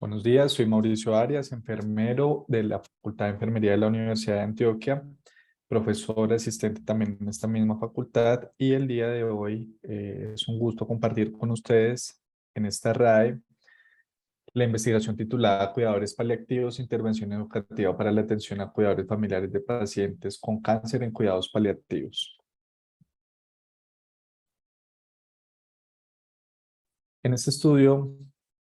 Buenos días, soy Mauricio Arias, enfermero de la Facultad de Enfermería de la Universidad de Antioquia, profesor asistente también en esta misma facultad, y el día de hoy es un gusto compartir con ustedes en esta RAE la investigación titulada Cuidadores paliativos, intervención educativa para la atención a cuidadores familiares de pacientes con cáncer en cuidados paliativos. En este estudio,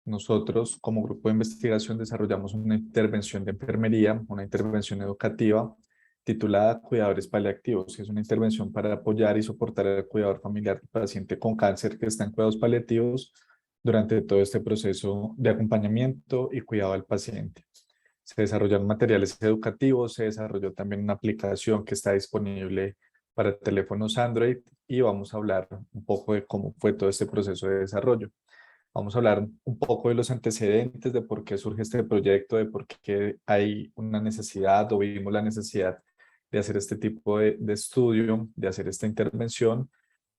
nosotros como grupo de investigación desarrollamos una intervención de enfermería, una intervención educativa titulada Cuidadores paliativos, que es una intervención para apoyar y soportar al cuidador familiar del paciente con cáncer que está en cuidados paliativos durante todo este proceso de acompañamiento y cuidado al paciente. Se desarrollaron materiales educativos, se desarrolló también una aplicación que está disponible para teléfonos Android y vamos a hablar un poco de cómo fue todo este proceso de desarrollo. Vamos a hablar un poco de los antecedentes, de por qué surge este proyecto, de por qué hay una necesidad o vimos la necesidad de hacer este tipo de estudio, de hacer esta intervención.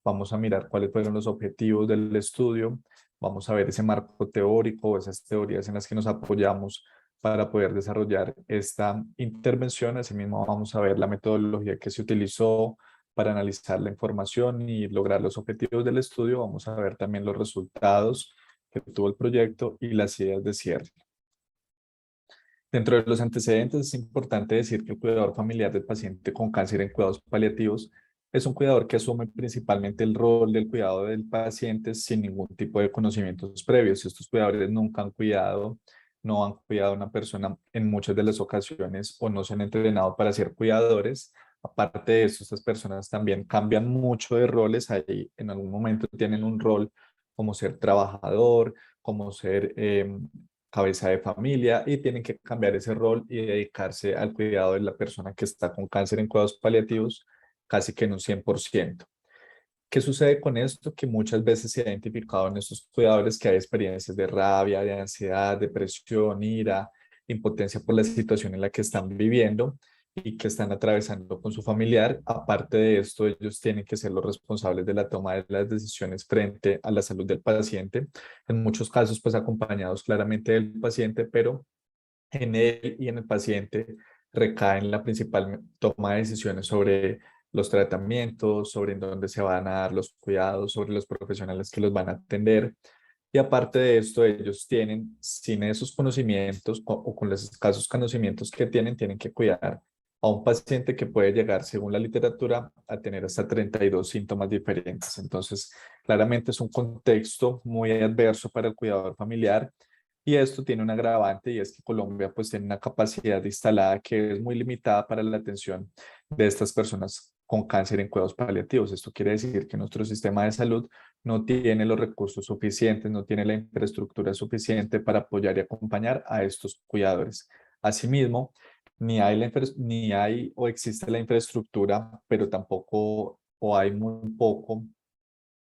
Vamos a mirar cuáles fueron los objetivos del estudio. Vamos a ver ese marco teórico, esas teorías en las que nos apoyamos para poder desarrollar esta intervención. Asimismo, vamos a ver la metodología que se utilizó para analizar la información y lograr los objetivos del estudio. Vamos a ver también los resultados que tuvo el proyecto y las ideas de cierre. Dentro de los antecedentes es importante decir que el cuidador familiar del paciente con cáncer en cuidados paliativos es un cuidador que asume principalmente el rol del cuidado del paciente sin ningún tipo de conocimientos previos. Estos cuidadores nunca han cuidado, no han cuidado a una persona en muchas de las ocasiones o no se han entrenado para ser cuidadores. Aparte de eso, estas personas también cambian mucho de roles. Ahí en algún momento tienen un rol como ser trabajador, como ser cabeza de familia y tienen que cambiar ese rol y dedicarse al cuidado de la persona que está con cáncer en cuidados paliativos casi que en un 100%. ¿Qué sucede con esto? Que muchas veces se ha identificado en estos cuidadores que hay experiencias de rabia, de ansiedad, depresión, ira, impotencia por la situación en la que están viviendo y que están atravesando con su familiar. Aparte de esto, ellos tienen que ser los responsables de la toma de las decisiones frente a la salud del paciente. En muchos casos, pues acompañados claramente del paciente, pero en él y en el paciente recaen la principal toma de decisiones sobre los tratamientos, sobre en dónde se van a dar los cuidados, sobre los profesionales que los van a atender. Y aparte de esto, ellos tienen, sin esos conocimientos o con los escasos conocimientos que tienen, tienen que cuidar a un paciente que puede llegar, según la literatura, a tener hasta 32 síntomas diferentes. Entonces, claramente es un contexto muy adverso para el cuidador familiar y esto tiene un agravante y es que Colombia pues tiene una capacidad instalada que es muy limitada para la atención de estas personas con cáncer en cuidados paliativos. Esto quiere decir que nuestro sistema de salud no tiene los recursos suficientes, no tiene la infraestructura suficiente para apoyar y acompañar a estos cuidadores. Asimismo, ni hay o existe la infraestructura, pero tampoco o hay muy poco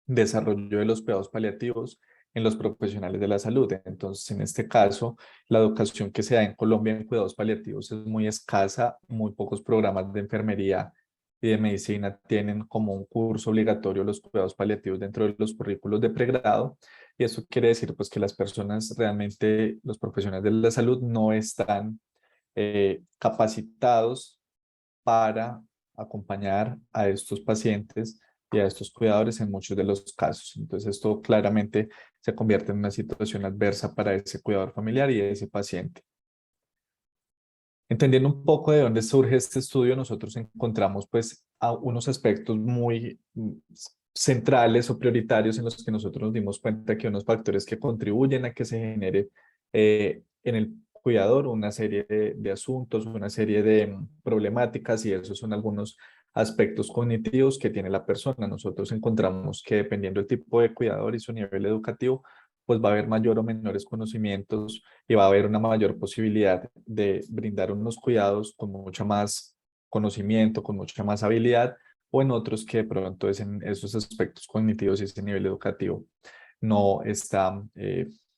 desarrollo de los cuidados paliativos en los profesionales de la salud. Entonces, en este caso, la educación que se da en Colombia en cuidados paliativos es muy escasa, muy pocos programas de enfermería y de medicina tienen como un curso obligatorio los cuidados paliativos dentro de los currículos de pregrado. Y eso quiere decir pues que las personas realmente, los profesionales de la salud no están capacitados para acompañar a estos pacientes y a estos cuidadores en muchos de los casos. Entonces, esto claramente se convierte en una situación adversa para ese cuidador familiar y ese paciente. Entendiendo un poco de dónde surge este estudio, nosotros encontramos pues a unos aspectos muy centrales o prioritarios en los que nosotros nos dimos cuenta que unos factores que contribuyen a que se genere en el cuidador una serie de asuntos, una serie de problemáticas y esos son algunos aspectos cognitivos que tiene la persona. Nosotros encontramos que dependiendo del tipo de cuidador y su nivel educativo, pues va a haber mayor o menores conocimientos y va a haber una mayor posibilidad de brindar unos cuidados con mucho más conocimiento, con mucha más habilidad, o en otros que de pronto es en esos aspectos cognitivos y ese nivel educativo no está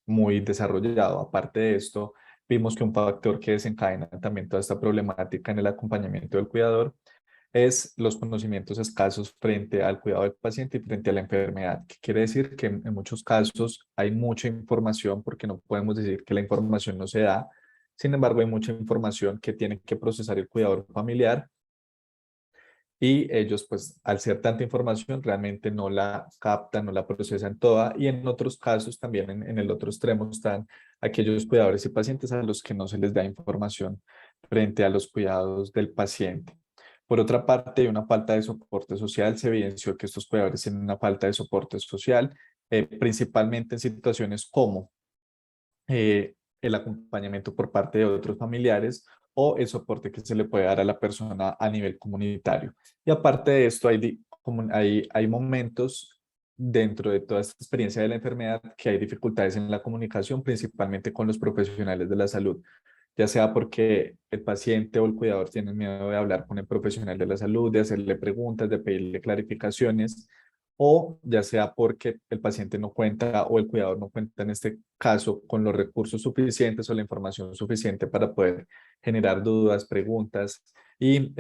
muy desarrollado. Aparte de esto, vimos que un factor que desencadena también toda esta problemática en el acompañamiento del cuidador es los conocimientos escasos frente al cuidado del paciente y frente a la enfermedad, que quiere decir que en muchos casos hay mucha información, porque no podemos decir que la información no se da. Sin embargo, hay mucha información que tiene que procesar el cuidador familiar y ellos, pues, al ser tanta información, realmente no la captan, no la procesan toda. Y en otros casos, también en el otro extremo, están aquellos cuidadores y pacientes a los que no se les da información frente a los cuidados del paciente. Por otra parte, hay una falta de soporte social. Se evidenció que estos cuidadores tienen una falta de soporte social, principalmente en situaciones como el acompañamiento por parte de otros familiares o el soporte que se le puede dar a la persona a nivel comunitario. Y aparte de esto, hay momentos dentro de toda esta experiencia de la enfermedad que hay dificultades en la comunicación, principalmente con los profesionales de la salud, ya sea porque el paciente o el cuidador tienen miedo de hablar con el profesional de la salud, de hacerle preguntas, de pedirle clarificaciones, o ya sea porque el paciente no cuenta o el cuidador no cuenta en este caso con los recursos suficientes o la información suficiente para poder generar dudas, preguntas y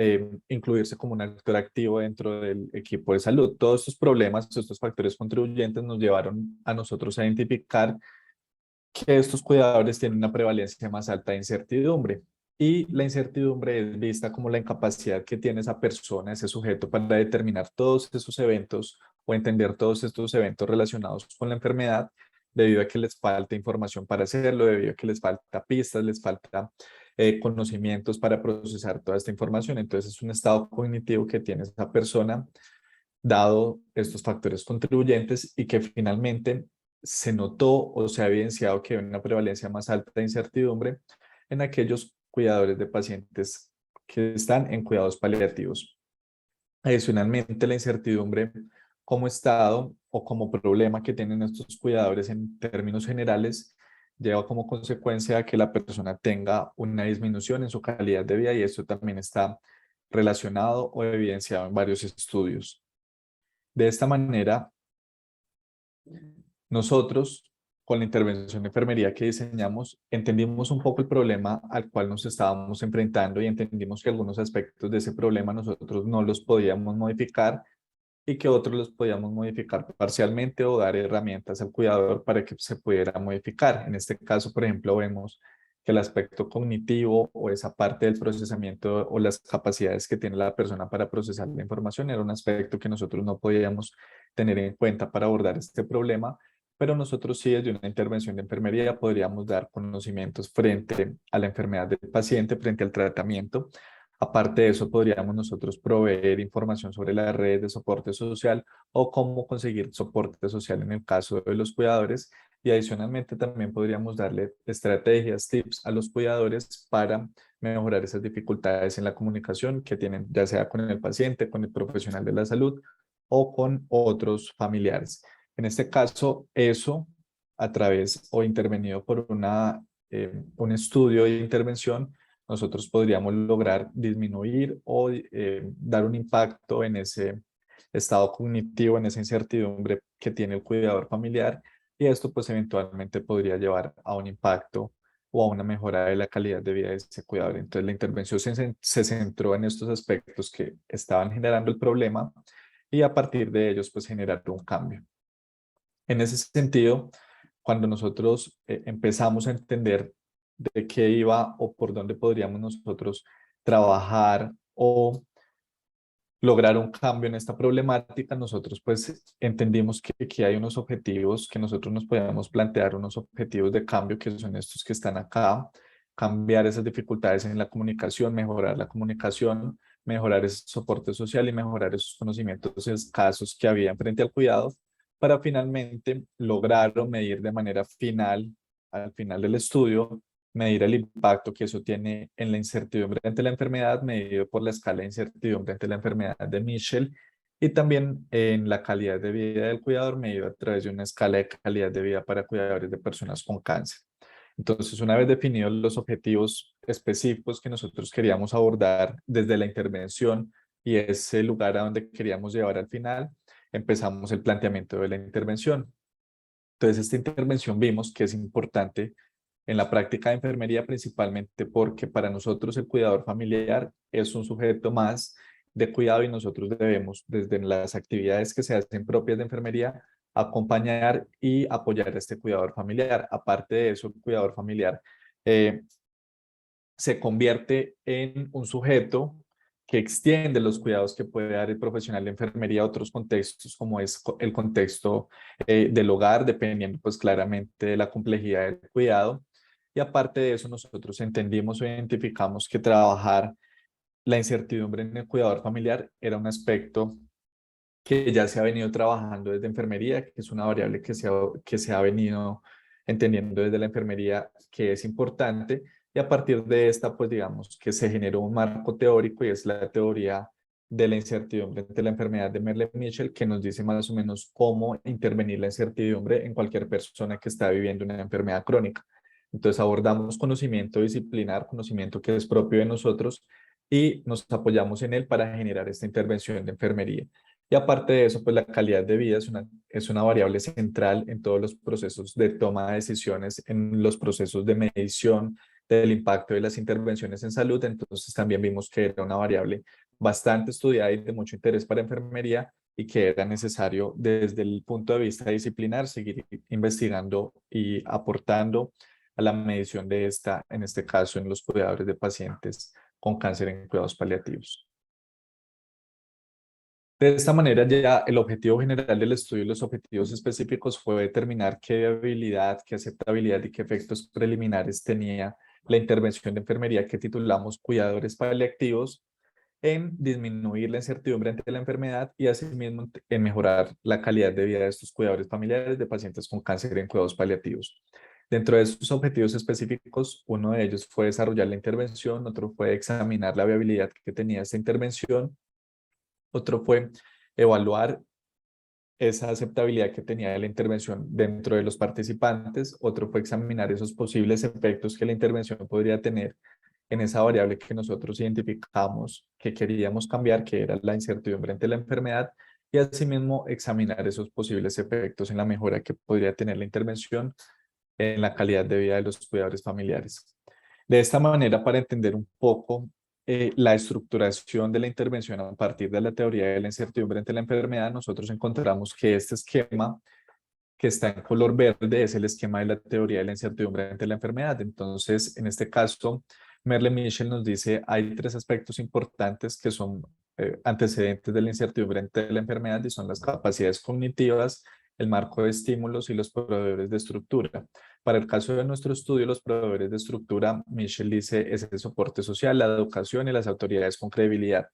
incluirse como un actor activo dentro del equipo de salud. Todos estos problemas, estos factores contribuyentes nos llevaron a nosotros a identificar que estos cuidadores tienen una prevalencia más alta de incertidumbre. Y la incertidumbre es vista como la incapacidad que tiene esa persona, ese sujeto, para determinar todos esos eventos o entender todos estos eventos relacionados con la enfermedad, debido a que les falta información para hacerlo, debido a que les falta pistas, les falta conocimientos para procesar toda esta información. Entonces es un estado cognitivo que tiene esa persona, dado estos factores contribuyentes, y que finalmente se notó o se ha evidenciado que hay una prevalencia más alta de incertidumbre en aquellos cuidadores de pacientes que están en cuidados paliativos. Adicionalmente, la incertidumbre como estado o como problema que tienen estos cuidadores en términos generales lleva como consecuencia a que la persona tenga una disminución en su calidad de vida, y esto también está relacionado o evidenciado en varios estudios. De esta manera, nosotros, con la intervención de enfermería que diseñamos, entendimos un poco el problema al cual nos estábamos enfrentando y entendimos que algunos aspectos de ese problema nosotros no los podíamos modificar y que otros los podíamos modificar parcialmente o dar herramientas al cuidador para que se pudiera modificar. En este caso, por ejemplo, vemos que el aspecto cognitivo o esa parte del procesamiento o las capacidades que tiene la persona para procesar la información era un aspecto que nosotros no podíamos tener en cuenta para abordar este problema, pero nosotros sí, desde una intervención de enfermería, podríamos dar conocimientos frente a la enfermedad del paciente, frente al tratamiento. Aparte de eso, podríamos nosotros proveer información sobre las redes de soporte social o cómo conseguir soporte social en el caso de los cuidadores. Y adicionalmente también podríamos darle estrategias, tips a los cuidadores para mejorar esas dificultades en la comunicación que tienen, ya sea con el paciente, con el profesional de la salud o con otros familiares. En este caso, eso a través o intervenido por un estudio de intervención, nosotros podríamos lograr disminuir o dar un impacto en ese estado cognitivo, en esa incertidumbre que tiene el cuidador familiar, y esto pues eventualmente podría llevar a un impacto o a una mejora de la calidad de vida de ese cuidador. Entonces la intervención se centró en estos aspectos que estaban generando el problema y a partir de ellos pues generar un cambio. En ese sentido, cuando nosotros empezamos a entender de qué iba o por dónde podríamos nosotros trabajar o lograr un cambio en esta problemática, nosotros pues entendimos que aquí hay unos objetivos que nosotros nos podíamos plantear, unos objetivos de cambio que son estos que están acá: cambiar esas dificultades en la comunicación, mejorar ese soporte social y mejorar esos conocimientos escasos que había frente al cuidado, para finalmente lograr o medir de manera final, al final del estudio, medir el impacto que eso tiene en la incertidumbre ante la enfermedad, medido por la escala de incertidumbre ante la enfermedad de Michel, y también en la calidad de vida del cuidador, medido a través de una escala de calidad de vida para cuidadores de personas con cáncer. Entonces, una vez definidos los objetivos específicos que nosotros queríamos abordar desde la intervención y ese lugar a donde queríamos llevar al final, empezamos el planteamiento de la intervención. Entonces, esta intervención vimos que es importante en la práctica de enfermería, principalmente porque para nosotros el cuidador familiar es un sujeto más de cuidado y nosotros debemos, desde las actividades que se hacen propias de enfermería, acompañar y apoyar a este cuidador familiar. Aparte de eso, el cuidador familiar eh, se convierte en un sujeto que extiende los cuidados que puede dar el profesional de enfermería a otros contextos, como es el contexto del hogar, dependiendo pues claramente de la complejidad del cuidado. Y aparte de eso, nosotros entendimos o identificamos que trabajar la incertidumbre en el cuidador familiar era un aspecto que ya se ha venido trabajando desde enfermería, que es una variable que se ha venido entendiendo desde la enfermería que es importante, y a partir de esta, pues digamos que se generó un marco teórico y es la teoría de la incertidumbre ante la enfermedad de Merle-Mitchell, que nos dice más o menos cómo intervenir la incertidumbre en cualquier persona que está viviendo una enfermedad crónica. Entonces abordamos conocimiento disciplinar, conocimiento que es propio de nosotros y nos apoyamos en él para generar esta intervención de enfermería. Y aparte de eso, pues la calidad de vida es una variable central en todos los procesos de toma de decisiones, en los procesos de medición del impacto de las intervenciones en salud. Entonces también vimos que era una variable bastante estudiada y de mucho interés para enfermería y que era necesario desde el punto de vista disciplinar seguir investigando y aportando a la medición de esta, en este caso, en los cuidadores de pacientes con cáncer en cuidados paliativos. De esta manera, ya el objetivo general del estudio y los objetivos específicos fue determinar qué viabilidad, qué aceptabilidad y qué efectos preliminares tenía la intervención de enfermería que titulamos Cuidadores Paliativos en disminuir la incertidumbre ante la enfermedad y asimismo en mejorar la calidad de vida de estos cuidadores familiares de pacientes con cáncer en cuidados paliativos. Dentro de esos objetivos específicos, uno de ellos fue desarrollar la intervención, otro fue examinar la viabilidad que tenía esta intervención, otro fue evaluar esa aceptabilidad que tenía la intervención dentro de los participantes. Otro fue examinar esos posibles efectos que la intervención podría tener en esa variable que nosotros identificamos que queríamos cambiar, que era la incertidumbre ante la enfermedad, y asimismo examinar esos posibles efectos en la mejora que podría tener la intervención en la calidad de vida de los cuidadores familiares. De esta manera, para entender un poco la estructuración de la intervención a partir de la teoría de la incertidumbre ante la enfermedad, nosotros encontramos que este esquema que está en color verde es el esquema de la teoría de la incertidumbre ante la enfermedad. Entonces, en este caso, Merle-Mitchell nos dice hay tres aspectos importantes que son antecedentes de la incertidumbre ante la enfermedad y son las capacidades cognitivas, el marco de estímulos y los proveedores de estructura. Para el caso de nuestro estudio, los proveedores de estructura, Mitchell dice, es el soporte social, la educación y las autoridades con credibilidad.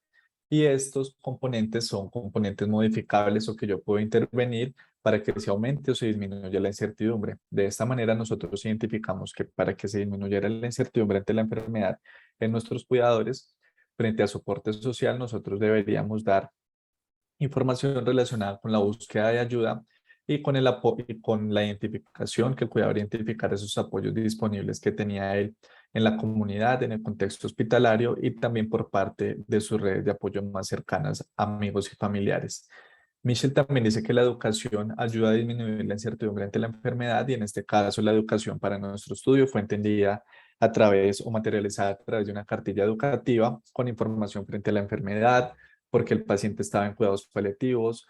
Y estos componentes son componentes modificables o que yo puedo intervenir para que se aumente o se disminuya la incertidumbre. De esta manera, nosotros identificamos que para que se disminuyera la incertidumbre ante la enfermedad en nuestros cuidadores, frente al soporte social, nosotros deberíamos dar información relacionada con la búsqueda de ayuda y con, y con la identificación, que el cuidador identificara esos apoyos disponibles que tenía él en la comunidad, en el contexto hospitalario y también por parte de sus redes de apoyo más cercanas, amigos y familiares. Michel también dice que la educación ayuda a disminuir la incertidumbre ante la enfermedad y en este caso la educación para nuestro estudio fue entendida a través o materializada a través de una cartilla educativa con información frente a la enfermedad, porque el paciente estaba en cuidados paliativos,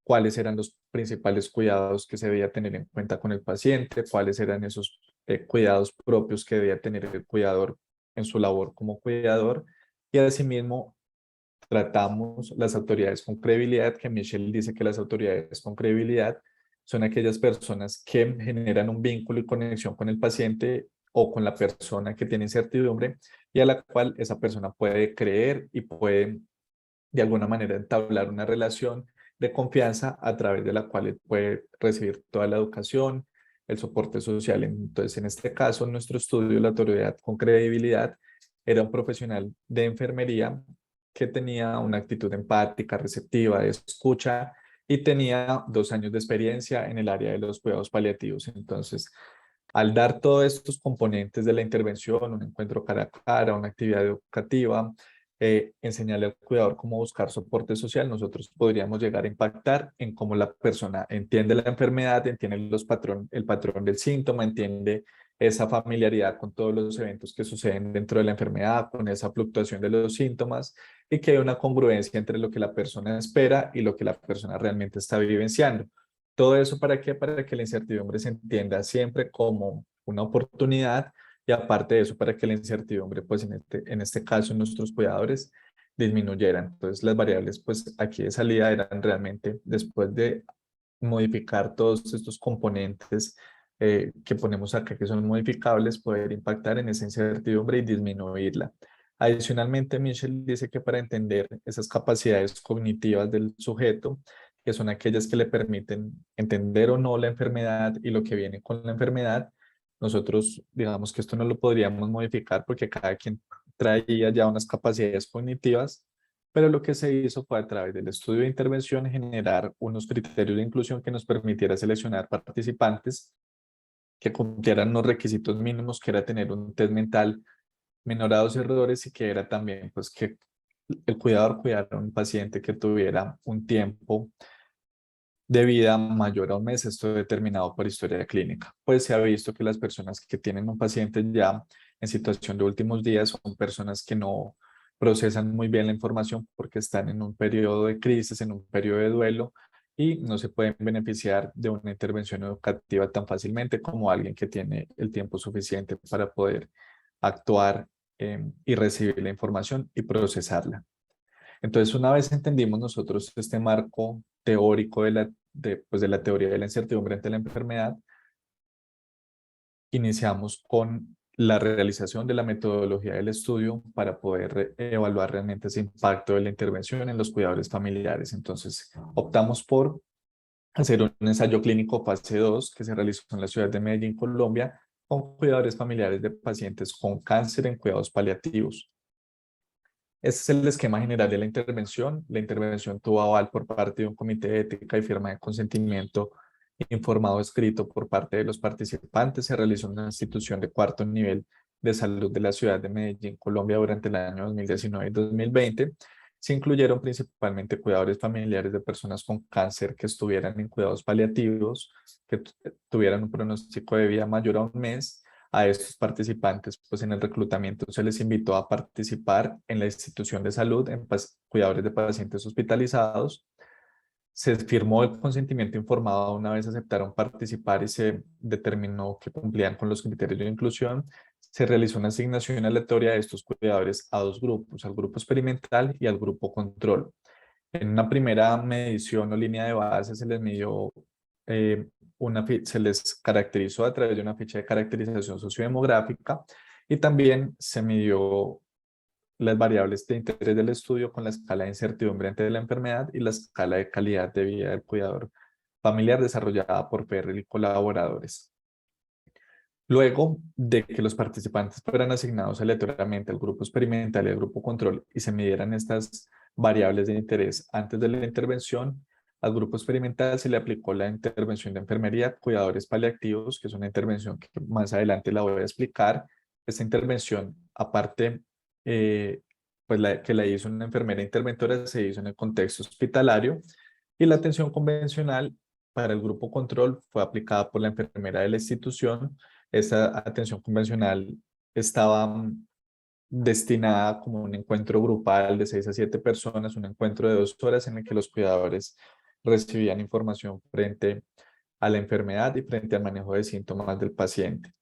cuáles eran los principales cuidados que se debía tener en cuenta con el paciente, cuáles eran esos cuidados propios que debía tener el cuidador en su labor como cuidador y asimismo tratamos las autoridades con credibilidad, que Michelle dice que las autoridades con credibilidad son aquellas personas que generan un vínculo y conexión con el paciente o con la persona que tiene incertidumbre y a la cual esa persona puede creer y puede de alguna manera entablar una relación de confianza a través de la cual él puede recibir toda la educación, el soporte social. Entonces, en este caso, en nuestro estudio, la autoridad con credibilidad era un profesional de enfermería que tenía una actitud empática, receptiva, de escucha y tenía 2 años de experiencia en el área de los cuidados paliativos. Entonces, al dar todos estos componentes de la intervención, un encuentro cara a cara, una actividad educativa, enseñarle al cuidador cómo buscar soporte social, nosotros podríamos llegar a impactar en cómo la persona entiende la enfermedad, entiende el patrón del síntoma, entiende esa familiaridad con todos los eventos que suceden dentro de la enfermedad, con esa fluctuación de los síntomas y que hay una congruencia entre lo que la persona espera y lo que la persona realmente está vivenciando. ¿Todo eso para qué? Para que la incertidumbre se entienda siempre como una oportunidad y aparte de eso, para que la incertidumbre, pues en este caso, en nuestros cuidadores, disminuyeran. Entonces, las variables, pues aquí de salida eran realmente, después de modificar todos estos componentes que ponemos acá, que son modificables, poder impactar en esa incertidumbre y disminuirla. Adicionalmente, Michel dice que para entender esas capacidades cognitivas del sujeto, que son aquellas que le permiten entender o no la enfermedad y lo que viene con la enfermedad, nosotros digamos que esto no lo podríamos modificar porque cada quien traía ya unas capacidades cognitivas, pero lo que se hizo fue a través del estudio de intervención generar unos criterios de inclusión que nos permitiera seleccionar participantes que cumplieran los requisitos mínimos, que era tener un test mental menor a 2 errores y que era también pues que el cuidador cuidara a un paciente que tuviera un tiempo de vida mayor a un mes, esto determinado por historia clínica. Pues se ha visto que las personas que tienen un paciente ya en situación de últimos días son personas que no procesan muy bien la información porque están en un periodo de crisis, en un periodo de duelo y no se pueden beneficiar de una intervención educativa tan fácilmente como alguien que tiene el tiempo suficiente para poder actuar y recibir la información y procesarla. Entonces, una vez entendimos nosotros este marco teórico pues de la teoría de la incertidumbre ante la enfermedad, iniciamos con la realización de la metodología del estudio para poder evaluar realmente ese impacto de la intervención en los cuidadores familiares. Entonces, optamos por hacer un ensayo clínico fase 2 que se realizó en la ciudad de Medellín, Colombia, con cuidadores familiares de pacientes con cáncer en cuidados paliativos. Este es el esquema general de la intervención. La intervención tuvo aval por parte de un comité de ética y firma de consentimiento informado escrito por parte de los participantes. Se realizó en una institución de cuarto nivel de salud de la ciudad de Medellín, Colombia, durante el año 2019 y 2020. Se incluyeron principalmente cuidadores familiares de personas con cáncer que estuvieran en cuidados paliativos, que tuvieran un pronóstico de vida mayor a un mes. A estos participantes, pues en el reclutamiento se les invitó a participar en la institución de salud, en cuidadores de pacientes hospitalizados. Se firmó el consentimiento informado una vez aceptaron participar y se determinó que cumplían con los criterios de inclusión. Se realizó una asignación aleatoria de estos cuidadores a 2 grupos, al grupo experimental y al grupo control. En una primera medición o línea de base se les midió, eh, se les caracterizó a través de una ficha de caracterización sociodemográfica y también se midió las variables de interés del estudio con la escala de incertidumbre ante la enfermedad y la escala de calidad de vida del cuidador familiar desarrollada por PRL y colaboradores. Luego de que los participantes fueran asignados aleatoriamente al grupo experimental y al grupo control y se midieran estas variables de interés antes de la intervención, al grupo experimental se le aplicó la intervención de enfermería, cuidadores paliativos, que es una intervención que más adelante la voy a explicar. Esta intervención, aparte, eh, pues que la hizo una enfermera interventora, se hizo en el contexto hospitalario y la atención convencional para el grupo control fue aplicada por la enfermera de la institución. Esa atención convencional estaba destinada como un encuentro grupal de 6 a 7 personas, un encuentro de 2 horas en el que los cuidadores recibían información frente a la enfermedad y frente al manejo de síntomas del paciente.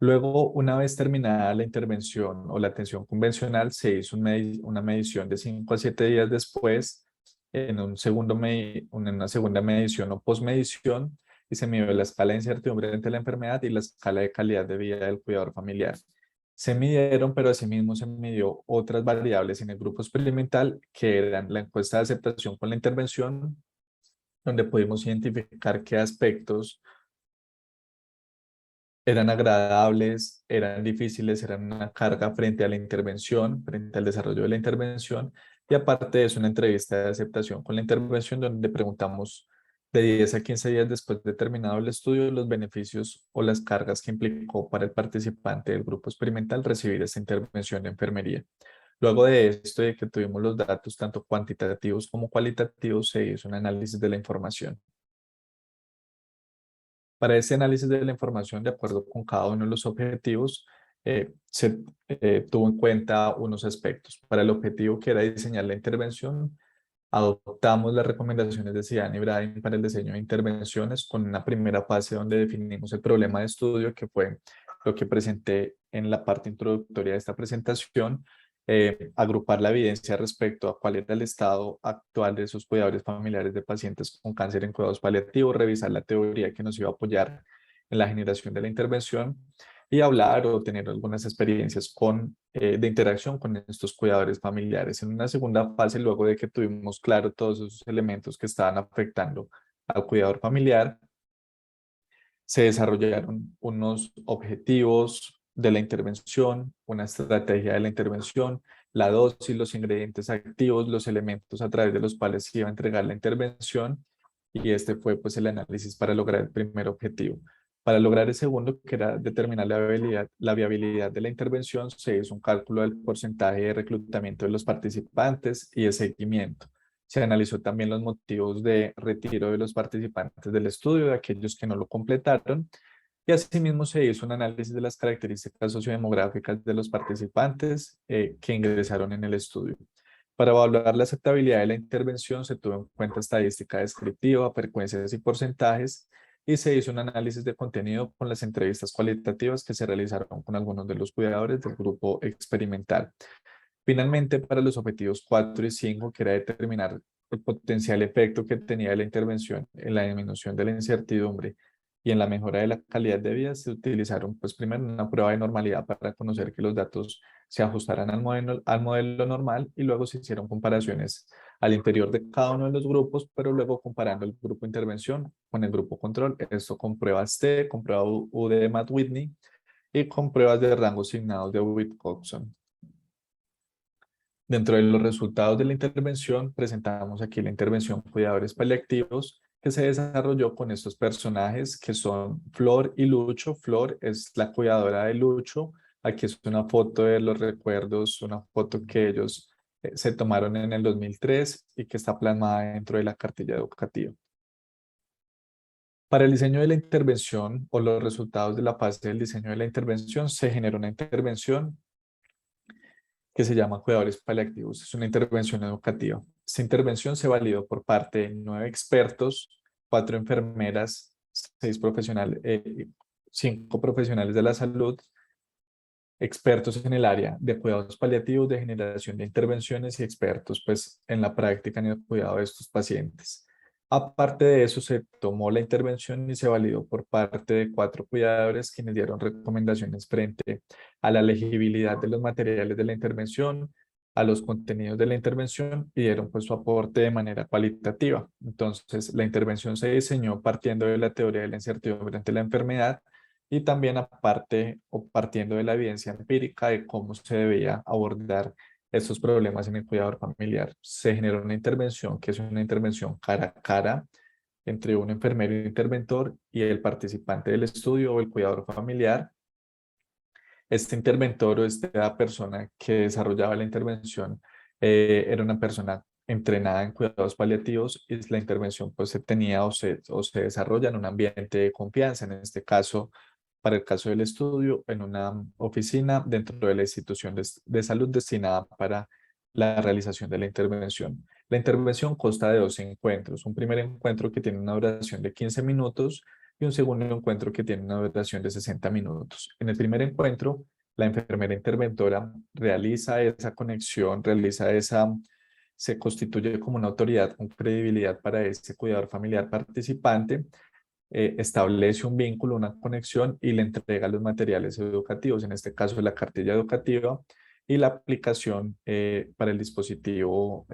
Luego, una vez terminada la intervención o la atención convencional, se hizo una medición de 5 a 7 días después en una segunda medición o postmedición y se midió la escala de incertidumbre ante la enfermedad y la escala de calidad de vida del cuidador familiar. Se midieron, pero asimismo se midió otras variables en el grupo experimental que eran la encuesta de aceptación con la intervención, donde pudimos identificar qué aspectos eran agradables, eran difíciles, eran una carga frente a la intervención, frente al desarrollo de la intervención. Y aparte de eso, una entrevista de aceptación con la intervención donde preguntamos de 10 a 15 días después de terminado el estudio los beneficios o las cargas que implicó para el participante del grupo experimental recibir esta intervención de enfermería. Luego de esto, de que tuvimos los datos tanto cuantitativos como cualitativos, se hizo un análisis de la información. Para ese análisis de la información, de acuerdo con cada uno de los objetivos, se tuvo en cuenta unos aspectos. Para el objetivo que era diseñar la intervención, adoptamos las recomendaciones de Zidane y Brahim para el diseño de intervenciones con una primera fase donde definimos el problema de estudio, que fue lo que presenté en la parte introductoria de esta presentación, agrupar la evidencia respecto a cuál era el estado actual de esos cuidadores familiares de pacientes con cáncer en cuidados paliativos, revisar la teoría que nos iba a apoyar en la generación de la intervención y hablar o tener algunas experiencias de interacción con estos cuidadores familiares. En una segunda fase, luego de que tuvimos claro todos esos elementos que estaban afectando al cuidador familiar, se desarrollaron unos objetivos de la intervención, una estrategia de la intervención, la dosis, los ingredientes activos, los elementos a través de los cuales se iba a entregar la intervención, y este fue pues el análisis para lograr el primer objetivo. Para lograr el segundo, que era determinar la viabilidad de la intervención, se hizo un cálculo del porcentaje de reclutamiento de los participantes y de seguimiento. Se analizó también los motivos de retiro de los participantes del estudio, de aquellos que no lo completaron, y asimismo se hizo un análisis de las características sociodemográficas de los participantes que ingresaron en el estudio. Para evaluar la aceptabilidad de la intervención se tuvo en cuenta estadística descriptiva, frecuencias y porcentajes, y se hizo un análisis de contenido con las entrevistas cualitativas que se realizaron con algunos de los cuidadores del grupo experimental. Finalmente, para los objetivos 4 y 5, que era determinar el potencial efecto que tenía la intervención en la disminución de la incertidumbre y en la mejora de la calidad de vida, se utilizaron pues primero una prueba de normalidad para conocer que los datos se ajustaran al modelo normal, y luego se hicieron comparaciones al interior de cada uno de los grupos, pero luego comparando el grupo intervención con el grupo control, esto con pruebas T, con prueba U de Matt Whitney y con pruebas de rango asignados de Witt-Coxon. Dentro de los resultados de la intervención, presentamos aquí la intervención Cuidadores Paliativos, que se desarrolló con estos personajes que son Flor y Lucho. Flor es la cuidadora de Lucho. Aquí es una foto de los recuerdos, una foto que ellos se tomaron en el 2003 y que está plasmada dentro de la cartilla educativa. Para el diseño de la intervención o los resultados de la fase del diseño de la intervención, se generó una intervención que se llama Cuidadores Paliativos. Es una intervención educativa. Esta intervención se validó por parte de 9 expertos, 4 enfermeras, 6 profesionales, 5 profesionales de la salud, expertos en el área de cuidados paliativos, de generación de intervenciones y expertos pues, en la práctica en el cuidado de estos pacientes. Aparte de eso, se tomó la intervención y se validó por parte de 4 cuidadores quienes dieron recomendaciones frente a la legibilidad de los materiales de la intervención, a los contenidos de la intervención, y dieron pues su aporte de manera cualitativa. Entonces, la intervención se diseñó partiendo de la teoría de la incertidumbre ante la enfermedad, y también aparte o partiendo de la evidencia empírica de cómo se debía abordar estos problemas en el cuidador familiar. Se generó una intervención que es una intervención cara a cara entre un enfermero y interventor y el participante del estudio o el cuidador familiar. Este interventor o esta persona que desarrollaba la intervención era una persona entrenada en cuidados paliativos, y la intervención pues se tenía o se desarrolla en un ambiente de confianza, en este caso, para el caso del estudio, en una oficina dentro de la institución de salud destinada para la realización de la intervención. La intervención consta de 2 encuentros, un primer encuentro que tiene una duración de 15 minutos y un segundo encuentro que tiene una duración de 60 minutos. En el primer encuentro, la enfermera interventora realiza esa conexión, se constituye como una autoridad con credibilidad para ese cuidador familiar participante, establece un vínculo, una conexión y le entrega los materiales educativos, en este caso la cartilla educativa y la aplicación para el dispositivo,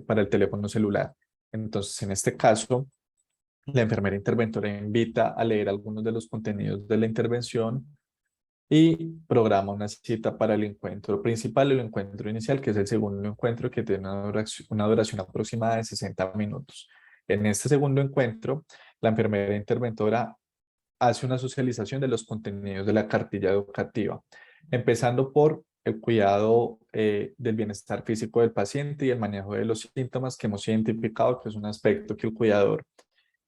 para el teléfono celular. Entonces, en este caso, la enfermera interventora invita a leer algunos de los contenidos de la intervención y programa una cita para el encuentro principal y el encuentro inicial, que es el segundo encuentro, que tiene una duración aproximada de 60 minutos. En este segundo encuentro, la enfermera interventora hace una socialización de los contenidos de la cartilla educativa, empezando por el cuidado del bienestar físico del paciente y el manejo de los síntomas que hemos identificado, que es un aspecto que el cuidador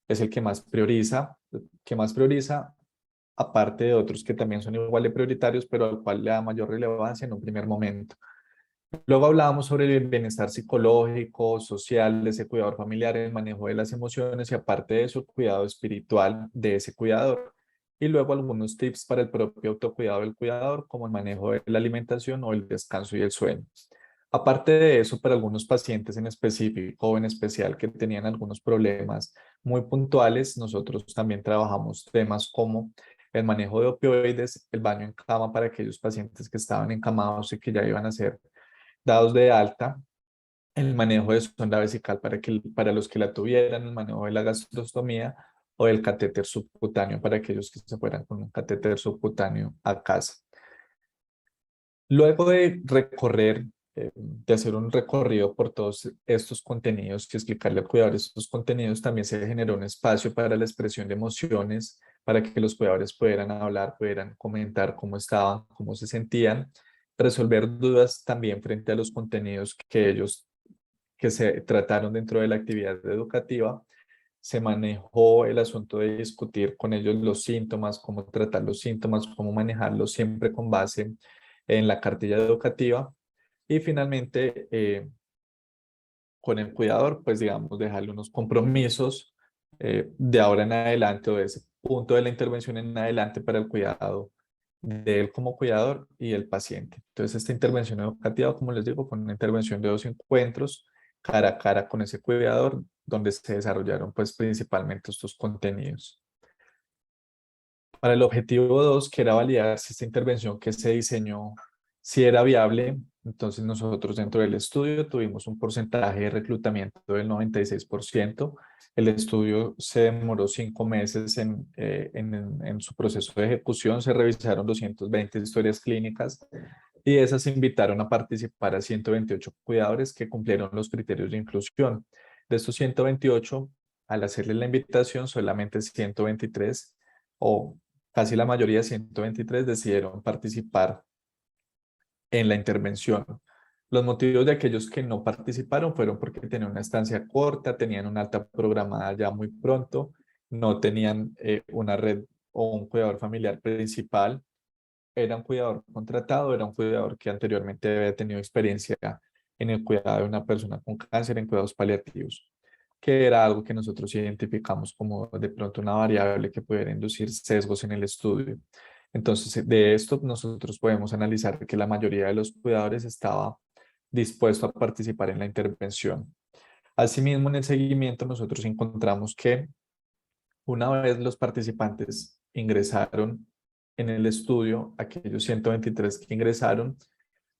es el que más prioriza, aparte de otros que también son igual de prioritarios, pero al cual le da mayor relevancia en un primer momento. Luego hablábamos sobre el bienestar psicológico, social de ese cuidador familiar, el manejo de las emociones y aparte de eso, el cuidado espiritual de ese cuidador. Y luego algunos tips para el propio autocuidado del cuidador, como el manejo de la alimentación o el descanso y el sueño. Aparte de eso, para algunos pacientes en específico o en especial que tenían algunos problemas muy puntuales, nosotros también trabajamos temas como el manejo de opioides, el baño en cama para aquellos pacientes que estaban encamados y que ya iban a ser dados de alta, el manejo de sonda vesical para los que la tuvieran, el manejo de la gastrostomía o el catéter subcutáneo para aquellos que se fueran con un catéter subcutáneo a casa. Luego de hacer un recorrido por todos estos contenidos y explicarle al cuidador estos contenidos, también se generó un espacio para la expresión de emociones, para que los cuidadores pudieran hablar, pudieran comentar cómo estaban, cómo se sentían, resolver dudas también frente a los contenidos que se trataron dentro de la actividad educativa. Se manejó el asunto de discutir con ellos los síntomas, cómo tratar los síntomas, cómo manejarlos, siempre con base en la cartilla educativa. Y finalmente, con el cuidador, pues digamos, dejarle unos compromisos de ahora en adelante o de ese punto de la intervención en adelante para el cuidado de él como cuidador y el paciente. Entonces, esta intervención educativa, como les digo, fue una intervención de 2 encuentros cara a cara con ese cuidador, donde se desarrollaron pues principalmente estos contenidos. Para el objetivo 2, que era validar si esta intervención que se diseñó, si era viable, entonces nosotros dentro del estudio tuvimos un porcentaje de reclutamiento del 96%. El estudio se demoró 5 meses en su proceso de ejecución, se revisaron 220 historias clínicas y de esas invitaron a participar a 128 cuidadores que cumplieron los criterios de inclusión. De estos 128, al hacerle la invitación, solamente 123 o casi la mayoría, 123, decidieron participar en la intervención. Los motivos de aquellos que no participaron fueron porque tenían una estancia corta, tenían una alta programada ya muy pronto, no tenían una red o un cuidador familiar principal, era un cuidador contratado, era un cuidador que anteriormente había tenido experiencia en el cuidado de una persona con cáncer en cuidados paliativos, que era algo que nosotros identificamos como de pronto una variable que pudiera inducir sesgos en el estudio. Entonces, de esto nosotros podemos analizar que la mayoría de los cuidadores estaba dispuesto a participar en la intervención. Asimismo, en el seguimiento nosotros encontramos que una vez los participantes ingresaron en el estudio, aquellos 123 que ingresaron,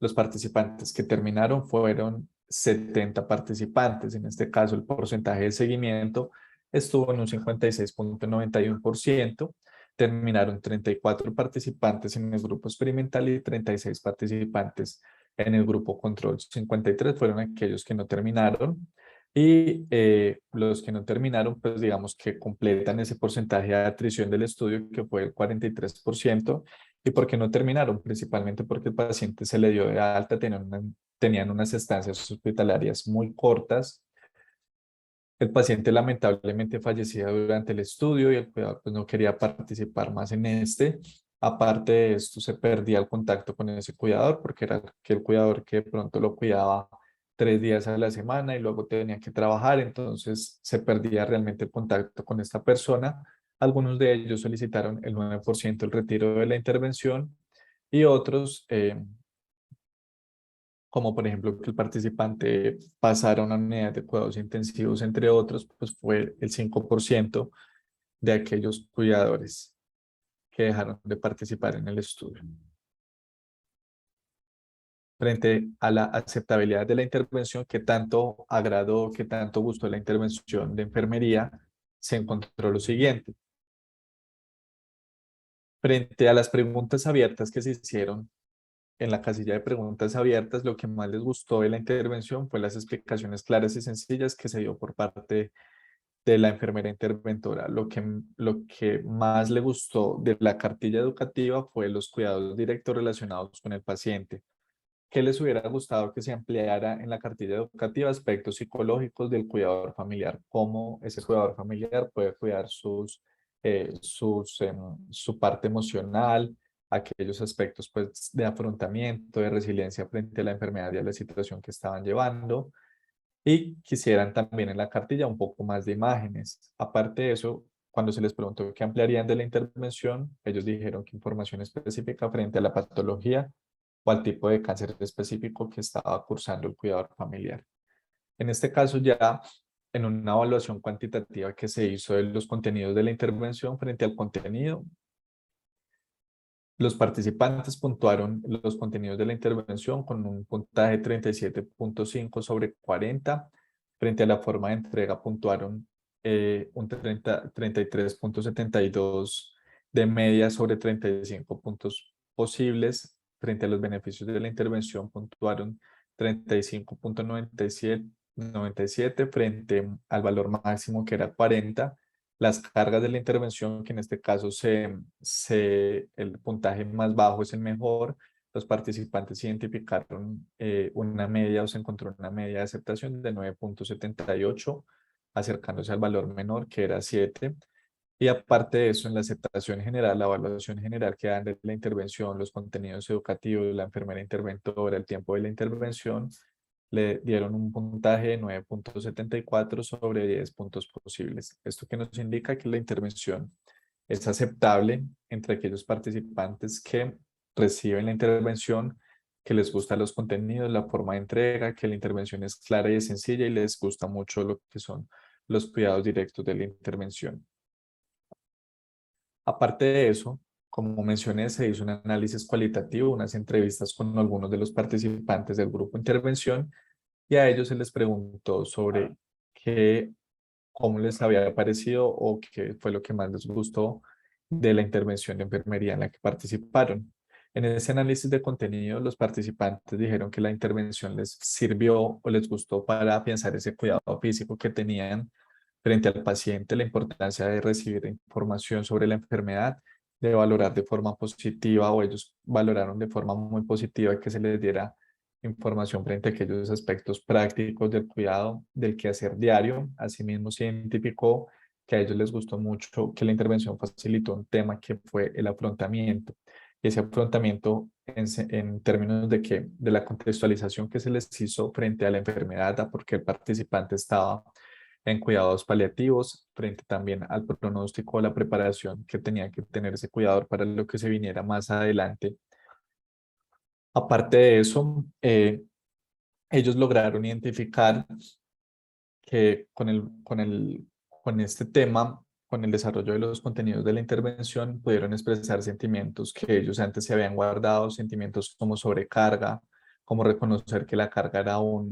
los participantes que terminaron fueron 70 participantes. En este caso, el porcentaje de seguimiento estuvo en un 56,91%. Terminaron 34 participantes en el grupo experimental y 36 participantes en el grupo control. 53 fueron aquellos que no terminaron. Y los que no terminaron, pues digamos que completan ese porcentaje de atrición del estudio, que fue el 43%. ¿Y por qué no terminaron? Principalmente porque el paciente se le dio de alta, tenían unas estancias hospitalarias muy cortas. El paciente lamentablemente fallecía durante el estudio y el cuidador pues, no quería participar más en este. Aparte de esto, se perdía el contacto con ese cuidador porque era aquel cuidador que de pronto lo cuidaba 3 días a la semana y luego tenía que trabajar, entonces se perdía realmente el contacto con esta persona. Algunos de ellos solicitaron el 9% el retiro de la intervención y otros como por ejemplo que el participante pasara a una unidad de cuidados intensivos, entre otros, pues fue el 5% de aquellos cuidadores que dejaron de participar en el estudio. Frente a la aceptabilidad de la intervención, qué tanto agradó, qué tanto gustó la intervención de enfermería, se encontró lo siguiente. Frente a las preguntas abiertas que se hicieron en la casilla de preguntas abiertas, lo que más les gustó de la intervención fue las explicaciones claras y sencillas que se dio por parte de la enfermera interventora. Lo que más le gustó de la cartilla educativa fue los cuidados directos relacionados con el paciente. ¿Qué les hubiera gustado que se ampliara en la cartilla educativa? Aspectos psicológicos del cuidador familiar, cómo ese cuidador familiar puede cuidar su parte emocional, aquellos aspectos pues, de afrontamiento, de resiliencia frente a la enfermedad y a la situación que estaban llevando. Y quisieran también en la cartilla un poco más de imágenes. Aparte de eso, cuando se les preguntó qué ampliarían de la intervención, ellos dijeron que información específica frente a la patología o al tipo de cáncer específico que estaba cursando el cuidador familiar. En este caso ya en una evaluación cuantitativa que se hizo de los contenidos de la intervención frente al contenido, los participantes puntuaron los contenidos de la intervención con un puntaje 37.5 sobre 40. Frente a la forma de entrega puntuaron un 33.72 de media sobre 35 puntos posibles. Frente a los beneficios de la intervención puntuaron 35.97 frente al valor máximo que era 40. Las cargas de la intervención, que en este caso el puntaje más bajo es el mejor, los participantes identificaron una media o se encontró una media de aceptación de 9.78, acercándose al valor menor que era 7. Y aparte de eso, en la aceptación general, la evaluación general que dan de la intervención, los contenidos educativos, la enfermera interventora, el tiempo de la intervención, le dieron un puntaje de 9.74 sobre 10 puntos posibles. Esto que nos indica que la intervención es aceptable entre aquellos participantes que reciben la intervención, que les gustan los contenidos, la forma de entrega, que la intervención es clara y es sencilla y les gusta mucho lo que son los cuidados directos de la intervención. Aparte de eso, como mencioné, se hizo un análisis cualitativo, unas entrevistas con algunos de los participantes del grupo de intervención y a ellos se les preguntó sobre cómo les había parecido o qué fue lo que más les gustó de la intervención de enfermería en la que participaron. En ese análisis de contenido, los participantes dijeron que la intervención les sirvió o les gustó para afianzar ese cuidado físico que tenían frente al paciente, la importancia de recibir información sobre la enfermedad, de valorar de forma positiva o ellos valoraron de forma muy positiva que se les diera información frente a aquellos aspectos prácticos del cuidado, del quehacer diario. Asimismo, se identificó que a ellos les gustó mucho que la intervención facilitó un tema que fue el afrontamiento. Y ese afrontamiento en términos de la contextualización que se les hizo frente a la enfermedad, a porque el participante estaba en cuidados paliativos, frente también al pronóstico o la preparación que tenía que tener ese cuidador para lo que se viniera más adelante. Aparte de eso, ellos lograron identificar que con este tema, con el desarrollo de los contenidos de la intervención, pudieron expresar sentimientos que ellos antes se habían guardado, sentimientos como sobrecarga, como reconocer que la carga era o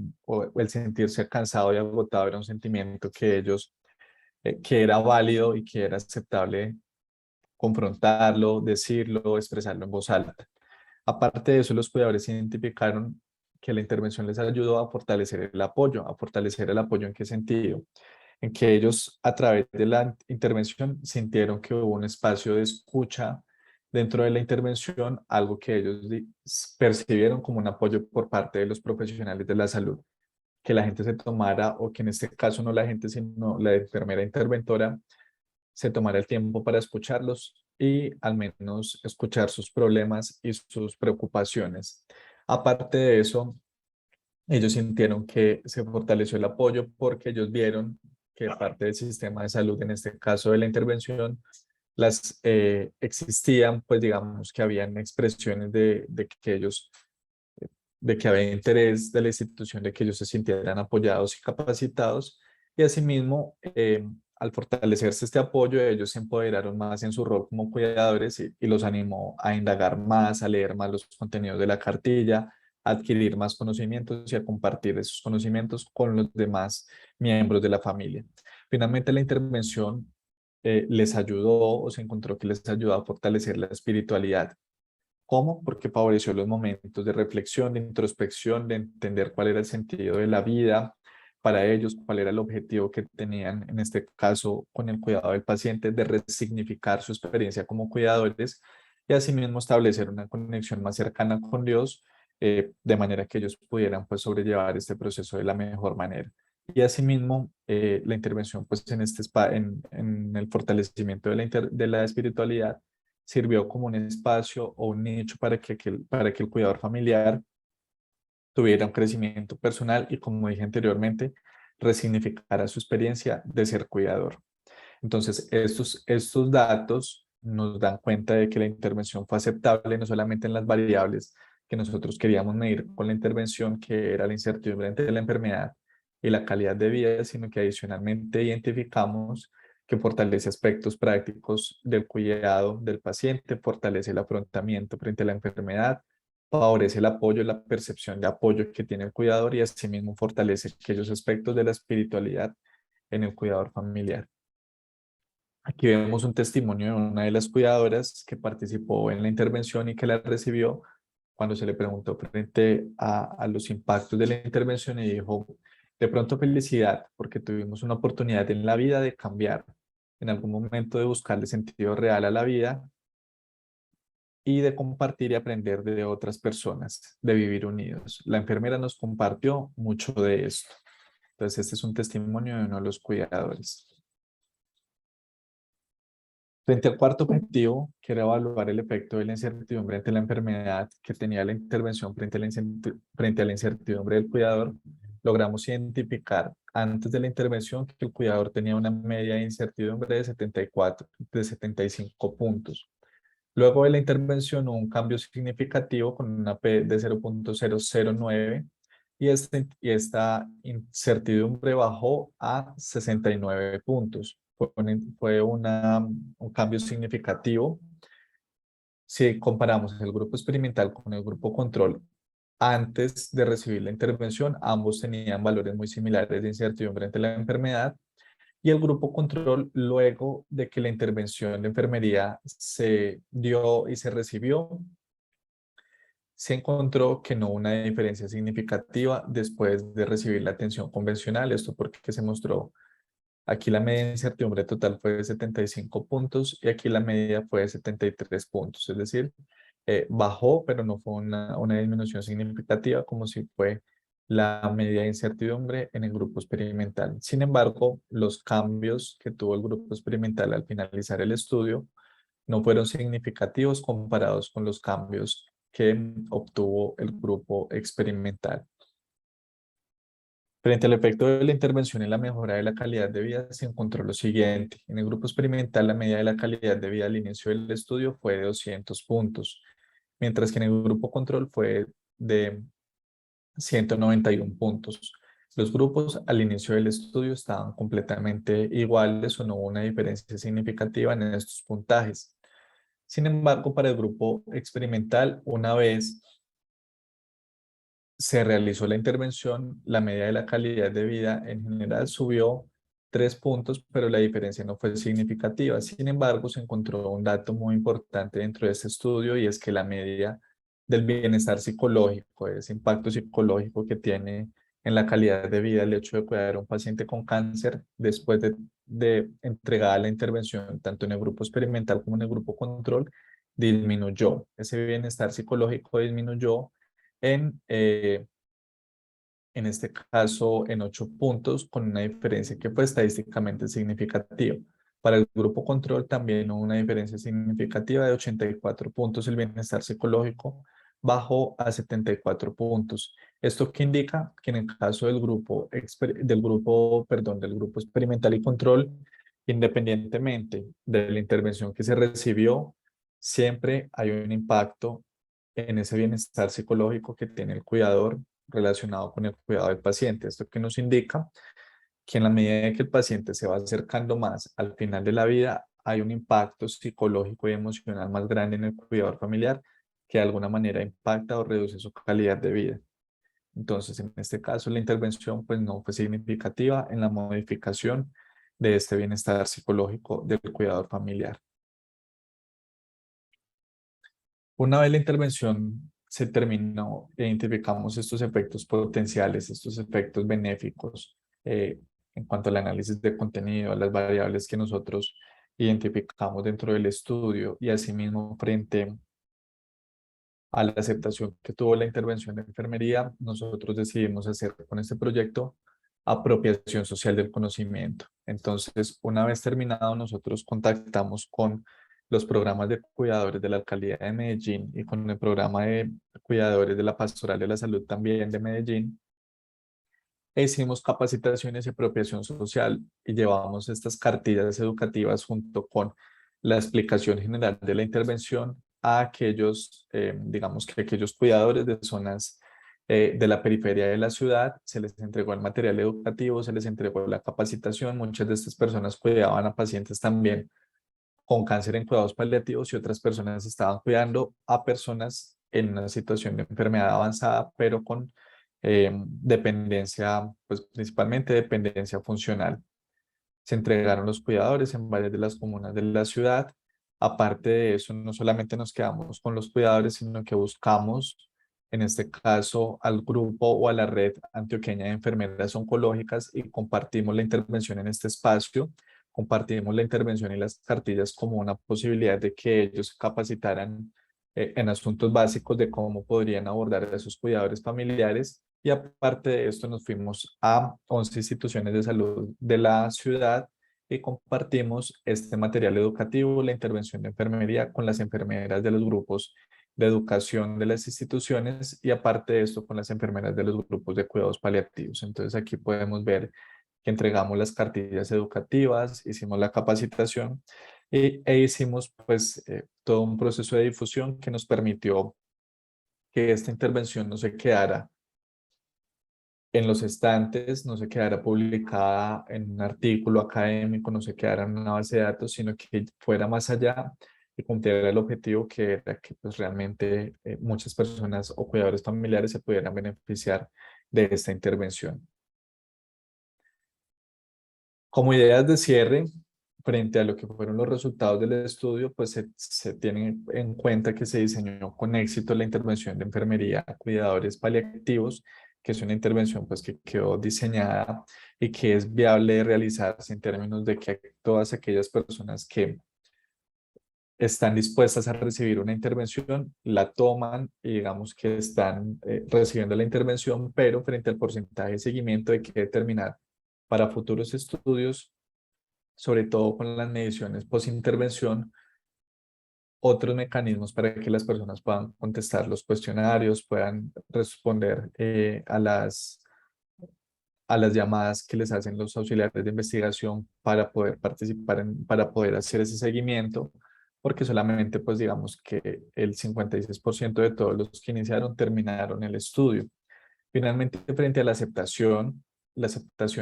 el sentirse cansado y agotado era un sentimiento que ellos, que era válido y que era aceptable confrontarlo, decirlo, expresarlo en voz alta. Aparte de eso, los cuidadores identificaron que la intervención les ayudó a fortalecer el apoyo. ¿A fortalecer el apoyo en qué sentido? En que ellos a través de la intervención sintieron que hubo un espacio de escucha dentro de la intervención, algo que ellos percibieron como un apoyo por parte de los profesionales de la salud, que la gente se tomara, o que en este caso no la gente, sino la enfermera interventora, se tomara el tiempo para escucharlos y al menos escuchar sus problemas y sus preocupaciones. Aparte de eso, ellos sintieron que se fortaleció el apoyo porque ellos vieron que parte del sistema de salud, en este caso de la intervención, existían, pues digamos que habían expresiones de que había interés de la institución de que ellos se sintieran apoyados y capacitados, y asimismo, al fortalecerse este apoyo, ellos se empoderaron más en su rol como cuidadores y los animó a indagar más, a leer más los contenidos de la cartilla, a adquirir más conocimientos y a compartir esos conocimientos con los demás miembros de la familia. Finalmente, la intervención les ayudó o se encontró que les ayudó a fortalecer la espiritualidad. ¿Cómo? Porque favoreció los momentos de reflexión, de introspección, de entender cuál era el sentido de la vida para ellos, cuál era el objetivo que tenían, en este caso, con el cuidado del paciente, de resignificar su experiencia como cuidadores y asimismo establecer una conexión más cercana con Dios de manera que ellos pudieran pues sobrellevar este proceso de la mejor manera. Y asimismo, la intervención pues en el fortalecimiento de la espiritualidad sirvió como un espacio o un nicho para que el cuidador familiar tuviera un crecimiento personal y, como dije anteriormente, resignificara su experiencia de ser cuidador. Entonces, estos datos nos dan cuenta de que la intervención fue aceptable no solamente en las variables que nosotros queríamos medir con la intervención, que era la incertidumbre ante la enfermedad y la calidad de vida, sino que adicionalmente identificamos que fortalece aspectos prácticos del cuidado del paciente, fortalece el afrontamiento frente a la enfermedad, favorece el apoyo, la percepción de apoyo que tiene el cuidador y asimismo fortalece aquellos aspectos de la espiritualidad en el cuidador familiar. Aquí vemos un testimonio de una de las cuidadoras que participó en la intervención y que la recibió cuando se le preguntó frente a los impactos de la intervención y dijo, de pronto felicidad, porque tuvimos una oportunidad en la vida de cambiar, en algún momento de buscarle sentido real a la vida y de compartir y aprender de otras personas, de vivir unidos. La enfermera nos compartió mucho de esto. Entonces, este es un testimonio de uno de los cuidadores. Frente al cuarto objetivo, que era evaluar el efecto de la incertidumbre ante la enfermedad que tenía la intervención frente a la incertidumbre del cuidador, logramos identificar antes de la intervención que el cuidador tenía una media de incertidumbre de 75 puntos. Luego de la intervención hubo un cambio significativo con una P de 0.009 y esta incertidumbre bajó a 69 puntos. Fue un cambio significativo. Si comparamos el grupo experimental con el grupo control antes de recibir la intervención, ambos tenían valores muy similares de incertidumbre ante la enfermedad y el grupo control, luego de que la intervención de enfermería se dio y se recibió, se encontró que no hubo una diferencia significativa después de recibir la atención convencional. Esto porque se mostró, aquí la media de incertidumbre total fue de 75 puntos y aquí la media fue de 73 puntos. Es decir, bajó, pero no fue una disminución significativa como si fue la media de incertidumbre en el grupo experimental. Sin embargo, los cambios que tuvo el grupo experimental al finalizar el estudio no fueron significativos comparados con los cambios que obtuvo el grupo experimental. Frente al efecto de la intervención en la mejora de la calidad de vida, se encontró lo siguiente. En el grupo experimental, la medida de la calidad de vida al inicio del estudio fue de 200 puntos, mientras que en el grupo control fue de 191 puntos. Los grupos al inicio del estudio estaban completamente iguales o no hubo una diferencia significativa en estos puntajes. Sin embargo, para el grupo experimental, una vez se realizó la intervención, la media de la calidad de vida en general subió 3 puntos, pero la diferencia no fue significativa. Sin embargo, se encontró un dato muy importante dentro de este estudio y es que la media del bienestar psicológico, ese impacto psicológico que tiene en la calidad de vida el hecho de cuidar a un paciente con cáncer después de entregada la intervención, tanto en el grupo experimental como en el grupo control, disminuyó. Ese bienestar psicológico disminuyó en este caso en 8 puntos, con una diferencia que fue estadísticamente significativa. Para el grupo control también hubo una diferencia significativa de 84 puntos. El bienestar psicológico bajó a 74 puntos. Esto que indica que en el caso del grupo experimental y control, independientemente de la intervención que se recibió, siempre hay un impacto en ese bienestar psicológico que tiene el cuidador relacionado con el cuidado del paciente. Esto que nos indica que en la medida en que el paciente se va acercando más al final de la vida, hay un impacto psicológico y emocional más grande en el cuidador familiar que de alguna manera impacta o reduce su calidad de vida. Entonces, en este caso, la intervención pues no fue significativa en la modificación de este bienestar psicológico del cuidador familiar. Una vez la intervención se terminó, identificamos estos efectos potenciales, estos efectos benéficos en cuanto al análisis de contenido, a las variables que nosotros identificamos dentro del estudio y asimismo frente a la aceptación que tuvo la intervención de enfermería, nosotros decidimos hacer con este proyecto apropiación social del conocimiento. Entonces, una vez terminado, nosotros contactamos con los programas de cuidadores de la Alcaldía de Medellín y con el programa de cuidadores de la Pastoral de la Salud también de Medellín. E hicimos capacitaciones y apropiación social y llevábamos estas cartillas educativas junto con la explicación general de la intervención a aquellos, digamos que aquellos cuidadores de zonas de la periferia de la ciudad. Se les entregó el material educativo, se les entregó la capacitación. Muchas de estas personas cuidaban a pacientes también con cáncer en cuidados paliativos y otras personas estaban cuidando a personas en una situación de enfermedad avanzada, pero con dependencia, pues principalmente dependencia funcional. Se entregaron los cuidadores en varias de las comunas de la ciudad. Aparte de eso, no solamente nos quedamos con los cuidadores, sino que buscamos, en este caso, al grupo o a la red antioqueña de enfermeras oncológicas y compartimos la intervención en este espacio. Compartimos la intervención y las cartillas como una posibilidad de que ellos se capacitaran en asuntos básicos de cómo podrían abordar a esos cuidadores familiares. Y aparte de esto, nos fuimos a 11 instituciones de salud de la ciudad y compartimos este material educativo, la intervención de enfermería con las enfermeras de los grupos de educación de las instituciones y aparte de esto con las enfermeras de los grupos de cuidados paliativos. Entonces aquí podemos ver que entregamos las cartillas educativas, hicimos la capacitación e hicimos pues todo un proceso de difusión que nos permitió que esta intervención no se quedara en los estantes, no se quedara publicada en un artículo académico, no se quedara en una base de datos, sino que fuera más allá y cumpliera el objetivo que era que pues, realmente muchas personas o cuidadores familiares se pudieran beneficiar de esta intervención. Como ideas de cierre, frente a lo que fueron los resultados del estudio, pues se tiene en cuenta que se diseñó con éxito la intervención de enfermería a cuidadores paliativos, que es una intervención pues que quedó diseñada y que es viable de realizarse en términos de que todas aquellas personas que están dispuestas a recibir una intervención, la toman y digamos que están recibiendo la intervención, pero frente al porcentaje de seguimiento hay que determinar para futuros estudios, sobre todo con las mediciones post-intervención, otros mecanismos para que las personas puedan contestar los cuestionarios, puedan responder a las llamadas que les hacen los auxiliares de investigación para poder participar para poder hacer ese seguimiento, porque solamente pues digamos que el 56% de todos los que iniciaron terminaron el estudio. Finalmente, frente a la aceptación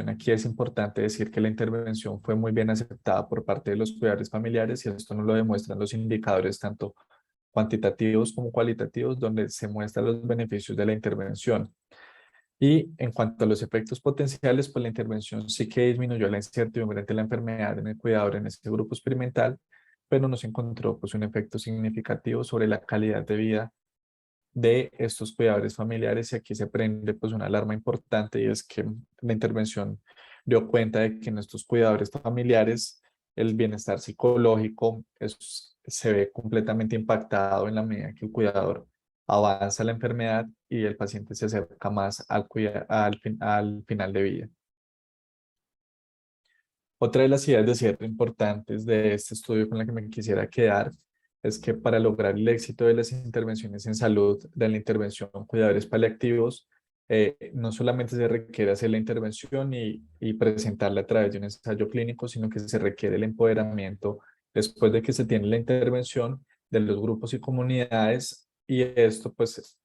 aquí es importante decir que la intervención fue muy bien aceptada por parte de los cuidadores familiares y esto nos lo demuestran los indicadores tanto cuantitativos como cualitativos, donde se muestran los beneficios de la intervención. Y en cuanto a los efectos potenciales, pues la intervención sí que disminuyó la incertidumbre ante la enfermedad en el cuidador en este grupo experimental, pero no se encontró pues un efecto significativo sobre la calidad de vida de estos cuidadores familiares y aquí se prende pues una alarma importante y es que la intervención dio cuenta de que en estos cuidadores familiares el bienestar psicológico se ve completamente impactado en la medida que el cuidador avanza la enfermedad y el paciente se acerca más al final de vida. Otra de las ideas de cierre importantes de este estudio con la que me quisiera quedar es que para lograr el éxito de las intervenciones en salud, de la intervención con cuidadores paliativos, no solamente se requiere hacer la intervención y presentarla a través de un ensayo clínico, sino que se requiere el empoderamiento después de que se tiene la intervención de los grupos y comunidades y esto pues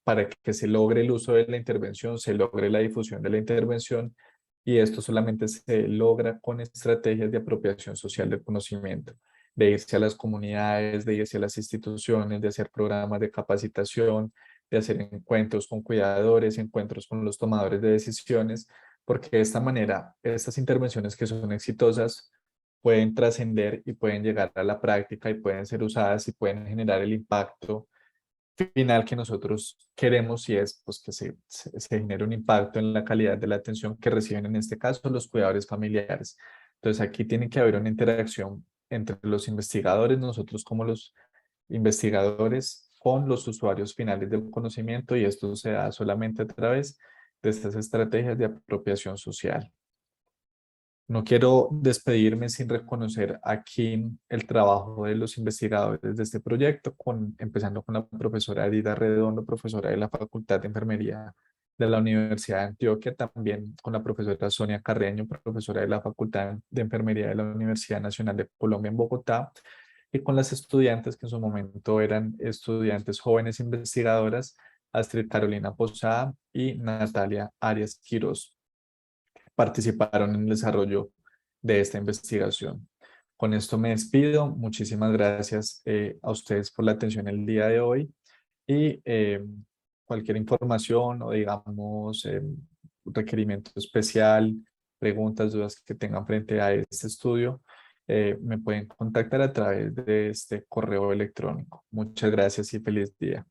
para que se logre el uso de la intervención, se logre la difusión de la intervención y esto solamente se logra con estrategias de apropiación social del conocimiento, de irse a las comunidades, de irse a las instituciones, de hacer programas de capacitación, de hacer encuentros con cuidadores, encuentros con los tomadores de decisiones, porque de esta manera estas intervenciones que son exitosas pueden trascender y pueden llegar a la práctica y pueden ser usadas y pueden generar el impacto final que nosotros queremos y es pues, que se genere un impacto en la calidad de la atención que reciben en este caso los cuidadores familiares. Entonces aquí tiene que haber una interacción entre los investigadores, nosotros como los investigadores con los usuarios finales del conocimiento, y esto se da solamente a través de estas estrategias de apropiación social. No quiero despedirme sin reconocer aquí el trabajo de los investigadores de este proyecto, empezando con la profesora Edith Redondo, profesora de la Facultad de Enfermería de la Universidad de Antioquia, también con la profesora Sonia Carreño, profesora de la Facultad de Enfermería de la Universidad Nacional de Colombia en Bogotá, y con las estudiantes que en su momento eran estudiantes jóvenes investigadoras, Astrid Carolina Posada y Natalia Arias Quiroz. Participaron en el desarrollo de esta investigación. Con esto me despido. Muchísimas gracias a ustedes por la atención el día de hoy, y cualquier información o digamos requerimiento especial, preguntas, dudas que tengan frente a este estudio, me pueden contactar a través de este correo electrónico. Muchas gracias y feliz día.